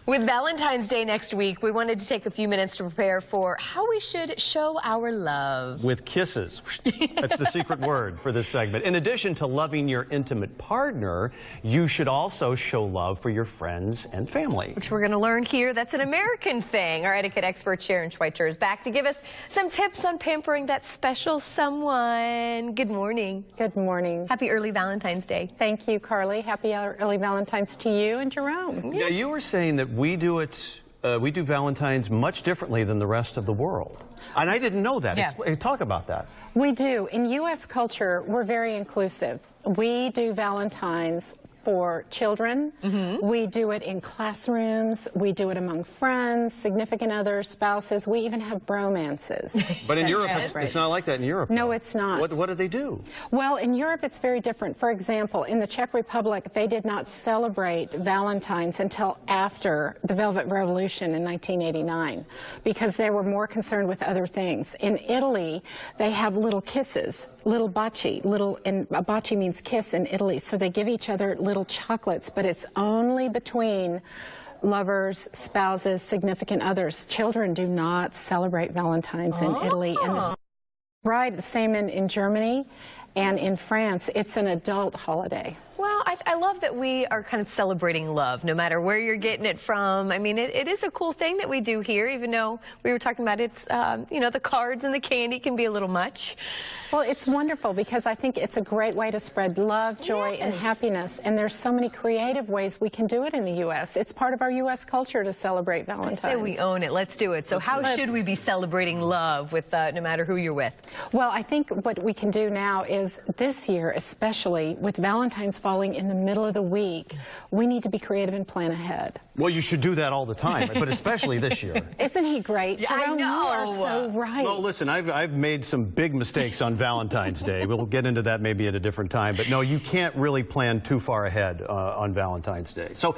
With Valentine's Day next week, we wanted to take a few minutes to prepare for how we should show our love. With kisses. That's the secret word for this segment. In addition to loving your intimate partner, you should also show love for your friends and family. Which we're going to learn here. That's an American thing. Our etiquette expert Sharon Schweitzer is back to give us some tips on pampering that special someone. Good morning. Good morning. Happy early Valentine's Day. Thank you, Carly. Happy early Valentine's to you and Jerome. Yeah, you were saying that we do Valentine's much differently than the rest of the world. And I didn't know that. Yeah. Talk about that. We do. In U.S. culture, we're very inclusive. We do Valentine's for children. We do it in classrooms. We do it among friends, significant others, spouses. We even have bromances. But in Europe, it's not like that in Europe. No, it's not. What do they do? Well, in Europe, it's very different. For example, in the Czech Republic, they did not celebrate Valentine's until after the Velvet Revolution in 1989 because they were more concerned with other things. In Italy, they have little kisses, little baci, and baci means kiss in Italy, so they give each other little chocolates, but it's only between lovers, spouses, significant others. Children do not celebrate Valentine's in Italy. And the same in Germany and in France. It's an adult holiday. Well, I love that we are kind of celebrating love, no matter where you're getting it from. I mean, it is a cool thing that we do here, even though we were talking about it's, you know, the cards and the candy can be a little much. Well, it's wonderful because I think it's a great way to spread love, joy, and happiness. And there's so many creative ways we can do it in the U.S. It's part of our U.S. culture to celebrate Valentine's. I say we own it. Let's do it. So how should we be celebrating love with no matter who you're with? Well, I think what we can do now is this year, especially with Valentine's falling in the middle of the week, we need to be creative and plan ahead. Well, you should do that all the time, but especially this year. Isn't he great? Yeah, Jerome, I know. You are so right. Well, listen, I've made some big mistakes on Valentine's Day. We'll get into that maybe at a different time. But no, you can't really plan too far ahead on Valentine's Day. So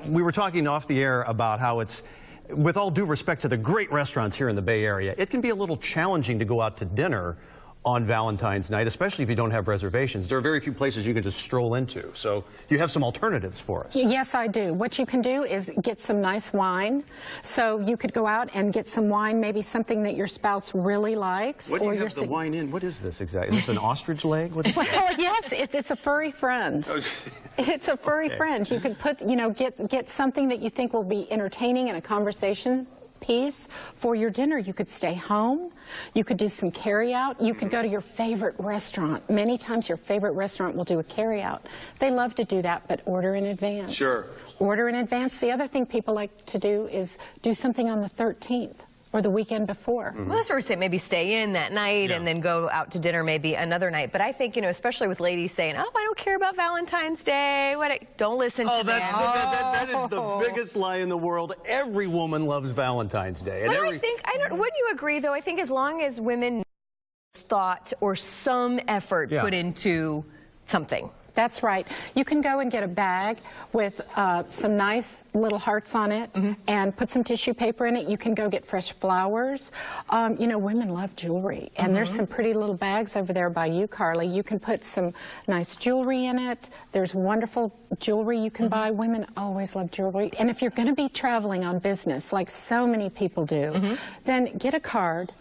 we were talking off the air about how it's, with all due respect to the great restaurants here in the Bay Area, it can be a little challenging to go out to dinner on Valentine's night, especially if you don't have reservations. There are very few places you can just stroll into. So you have some alternatives for us. Yes, I do. What you can do is get some nice wine. So you could go out and get some wine, maybe something that your spouse really likes. What do you have the wine in? What is this exactly? Is this an ostrich leg? What is well, yes, it's a furry friend. It's a furry friend. You could put, you know, get something that you think will be entertaining and a conversation piece for your dinner. You could stay home. You could do some carry-out. You could go to your favorite restaurant. Many times your favorite restaurant will do a carry-out. They love to do that, but order in advance. Sure. Order in advance. The other thing people like to do is do something on the 13th. Or the weekend before. Well, that's sort of say maybe stay in that night and then go out to dinner maybe another night. But I think, you know, especially with ladies saying, oh, I don't care about Valentine's Day. Don't listen to them. That is the biggest lie in the world. Every woman loves Valentine's Day. And But wouldn't you agree, though? I think as long as women thought or some effort put into something. That's right. You can go and get a bag with some nice little hearts on it and put some tissue paper in it. You can go get fresh flowers. You know, women love jewelry. And there's some pretty little bags over there by you, Carly. You can put some nice jewelry in it. There's wonderful jewelry you can buy. Women always love jewelry. And if you're going to be traveling on business, like so many people do, then get a card.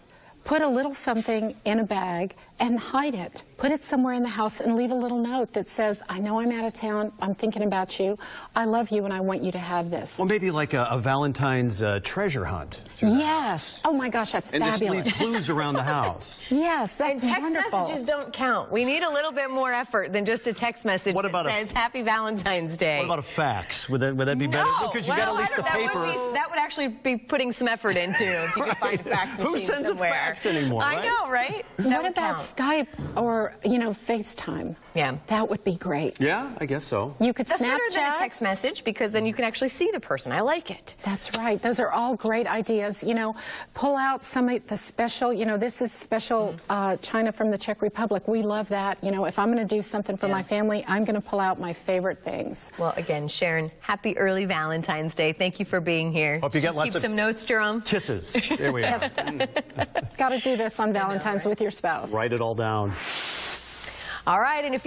Put a little something in a bag and hide it. Put it somewhere in the house and leave a little note that says, I know I'm out of town, I'm thinking about you, I love you, and I want you to have this. Well, maybe like a Valentine's treasure hunt. Yes. Oh my gosh, that's fabulous. And just leave clues around the house. Yes, that's wonderful. And text messages don't count. We need a little bit more effort than just a text message that says Happy Valentine's Day. What about a fax? Would that be better? Because you got at least the paper. That would actually be putting some effort into if you could find a fax machine Who sends somewhere. a fax anymore, right? I know, right? What about Skype or, you know, FaceTime? Yeah. That would be great. Yeah, I guess so. You could That's Snapchat. better than a text message because then you can actually see the person. I like it. That's right. Those are all great ideas. You know, pull out some of the special, you know, this is special china from the Czech Republic. We love that. You know, if I'm going to do something for my family, I'm going to pull out my favorite things. Well, again, Sharon, happy early Valentine's Day. Thank you for being here. Hope you get lots of some notes, Jerome. Kisses. There we are. Got to do this on Valentine's with your spouse. Write it all down. All right, and if